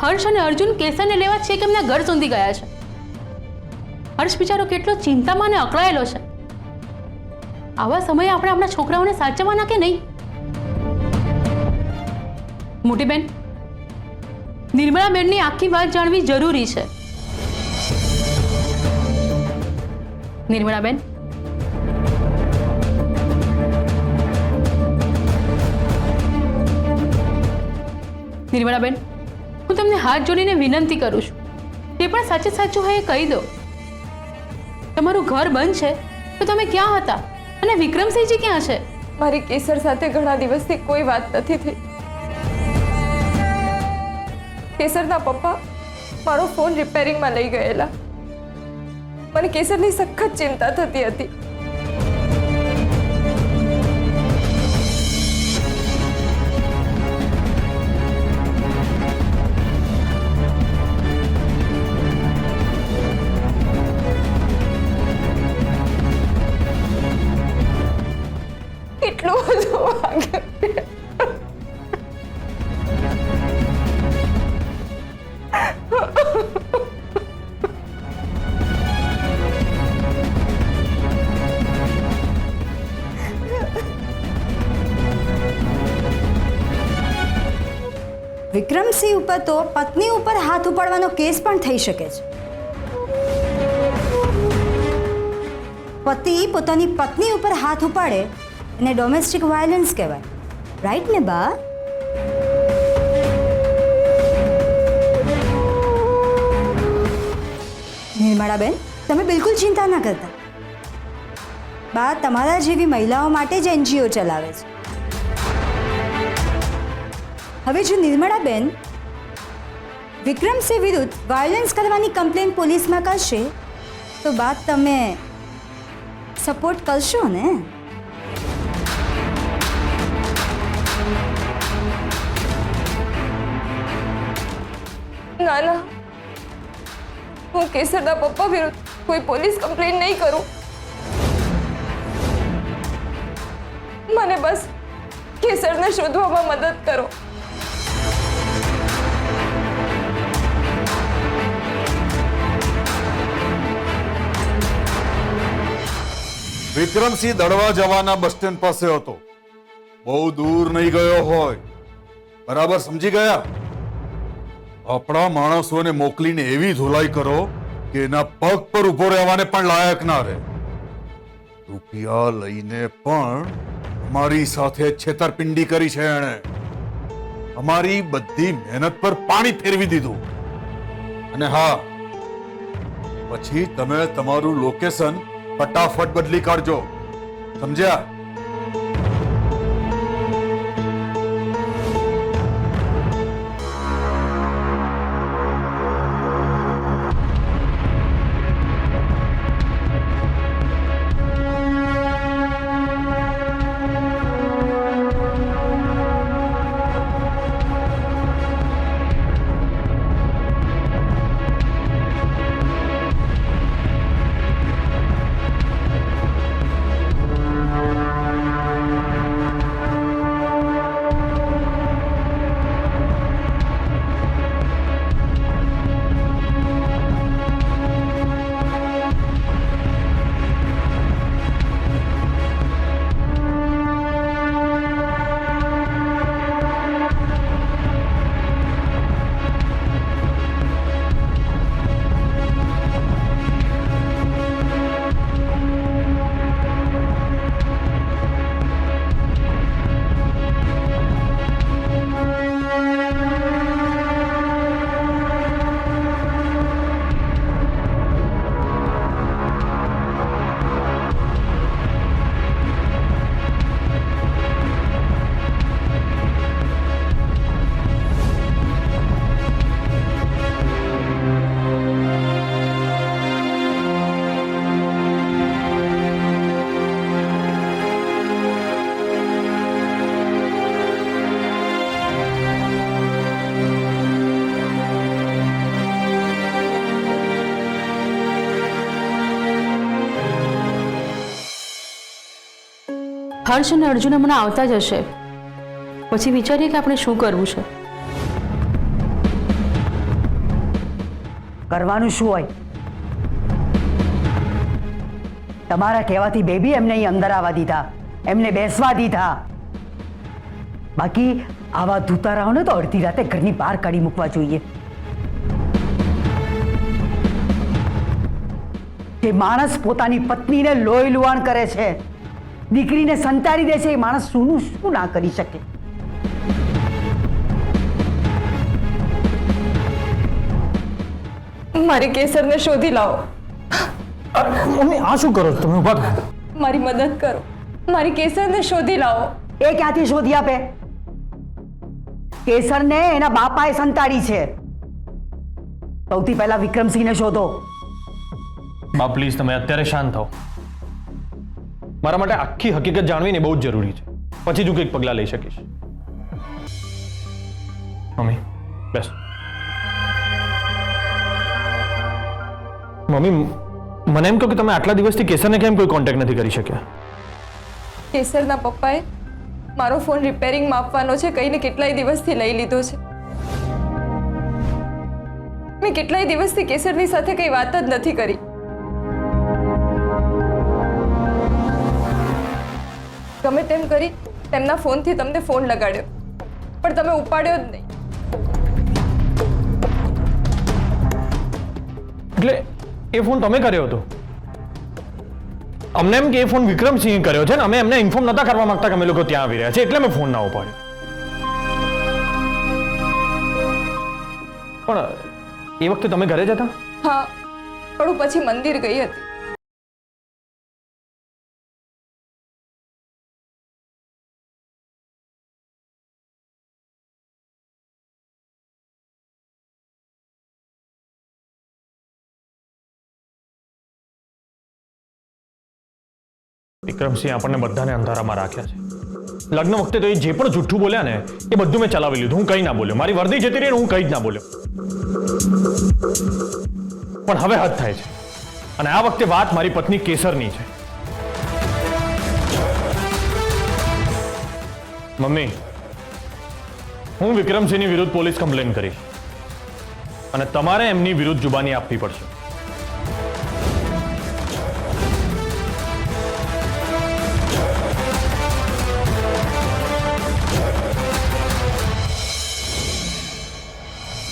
હર્ષ અને અર્જુન કેસરને લેવા છે કે એમના ઘર સુધી ગયા છે. હર્ષ બિચારો કેટલો ચિંતામાં અને અકળાયેલો છે. આવા સમયે આપણે આપણા છોકરાઓને સાચવવાના કે નહીં? મોટી બેન, નિર્મળા બેનની આખી વાત જાણવી જરૂરી છે. નિર્મળા બેન, નિર્મળા બેન, હું તમને હાથ જોડીને વિનંતી કરું છું, તે પણ સાચે સાચું હોય એ કહી દો. તમારું ઘર બંધ છે તો તમે ક્યાં હતા અને વિક્રમસિંહજી ક્યાં છે? મારી કેસર સાથે ઘણા દિવસથી કોઈ વાત નથી થઈ. કેસરના પપ્પા મારો ફોન રિપેરિંગમાં લઈ ગયેલા. મને કેસરની સખત ચિંતા થતી હતી. એટલું બધું વાગ્યું. વિક્રમસિંહ ઉપર તો પત્ની ઉપર હાથ ઉપાડવાનો કેસ પણ થઈ શકે છે. પતિ પોતાની પત્ની ઉપર હાથ ઉપાડે એને ડોમેસ્ટિક વાયલન્સ કહેવાય. રાઈટ ને બા? નિર્મળાબેન, તમે બિલકુલ ચિંતા ના કરતા. બા તમારા જેવી મહિલાઓ માટે જ NGO ચલાવે છે. હવે જો નિર્મળાબેન વિક્રમસિંહ વિરુદ્ધ વાયલન્સ કરવાની કમ્પ્લેન પોલીસમાં કરશે તો બા તમે સપોર્ટ કરશો ને? ના ના, હું કેસરના પપ્પા વિરુદ્ધ કોઈ પોલીસ કમ્પ્લેન નહીં કરું. મને બસ કેસરને શોધવામાં મદદ કરો. વિક્રમસિંહ દળવા જવાના બસ સ્ટેન્ડ પાસે હતો. બહુ દૂર નહીં ગયો હોય. બરાબર સમજી ગયા? આપણા માણસોને મોકલીને એવી ધોલાઈ કરો કે એના પગ પર ઉભો રહેવાને પણ લાયક ના રહે. રૂપિયા લઈને પણ અમારી સાથે છેતરપિંડી કરી છે એણે. અમારી બધી મહેનત પર પાણી ફેરવી દીધું. અને હા, પછી તમે તમારું લોકેશન ફટાફટ બદલી કાઢજો. સમજ્યા? હર્ષ અને અર્જુન હમણાં આવતા જ હશે. પછી વિચારીએ કે આપણે શું કરવું છે. કરવાનું શું હોય? તમારા કહેવાથી બેબી એમને અહીં અંદર આવવા દીધા, એમને બેસવા દીધા. બાકી આવા ધૂતારાઓને તો અડધી રાતે ઘરની બહાર કાઢી મૂકવા જોઈએ. જે માણસ પોતાની પત્નીને લોહી લુહાણ કરે છે, દીકરીને સંતાડી દે છે, એ માણસ શું ના કરી શકે? મારી કેસરને શોધી લાવો. મમ્મી આ શું કરો છો તમે? ઊભા થો. મારી મદદ કરો. મારી કેસરને શોધી લાવો. એ ક્યાંથી શોધી આપે? કેસરને એના બાપાએ સંતાડી છે. સૌથી પહેલા વિક્રમસિંહને શોધો. બા પ્લીઝ તમે અત્યારે શાંત થાઓ. મારા માટે આખી હકીકત જાણવીને બહુ જ જરૂરી છે, પછી જ હું કંઈક પગલાં લઈ શકીશ. મમ્મી બેસ. મમ્મી મને એમ કહો કે તમે આટલા દિવસથી કેસરને કેમ કોઈ કોન્ટેક્ટ નથી કરી શક્યા? કેસરના પપ્પાએ મારો ફોન રિપેરિંગમાં આપવાનો છે કહીને કેટલાય દિવસથી લઈ લીધો છે. મેં કેટલાય દિવસથી કેસરની સાથે કઈ વાત જ નથી કરી. ગમે તેમ કરી તેમના ફોનથી તમને ફોન લગાડ્યો, પણ તમે ઉપાડ્યો જ નહીં. એટલે એ ફોન તમે કર્યો હતો? અમને એમ કે એ ફોન વિક્રમસિંહે કર્યો છે ને અમે એમને ઇન્ફોર્મ નતા કરવા માંગતા કે અમે લોકો ત્યાં આવી રહ્યા છે, એટલે મેં ફોન ના ઉપાડ્યો. પણ એ વખતે તમે ઘરે જ હતા? હા, પણ હું પછી મંદિર ગઈ હતી. વિક્રમસિંહ આપણને બધાને અંધારામાં રાખ્યા છે. લગ્ન વખતે તો એ જે પણ જુઠ્ઠું બોલ્યા ને એ બધું મેં ચલાવી લીધું. હું કંઈ ના બોલ્યો, મારી વર્દી જતી રહી ને હું કંઈ જ ના બોલ્યો. પણ હવે હદ થાય છે, અને આ વખતે વાત મારી પત્ની કેસરની છે. મમ્મી, હું વિક્રમસિંહની વિરુદ્ધ પોલીસ કમ્પ્લેન કરીશ અને તમારે એમની વિરુદ્ધ જુબાની આપવી પડશે.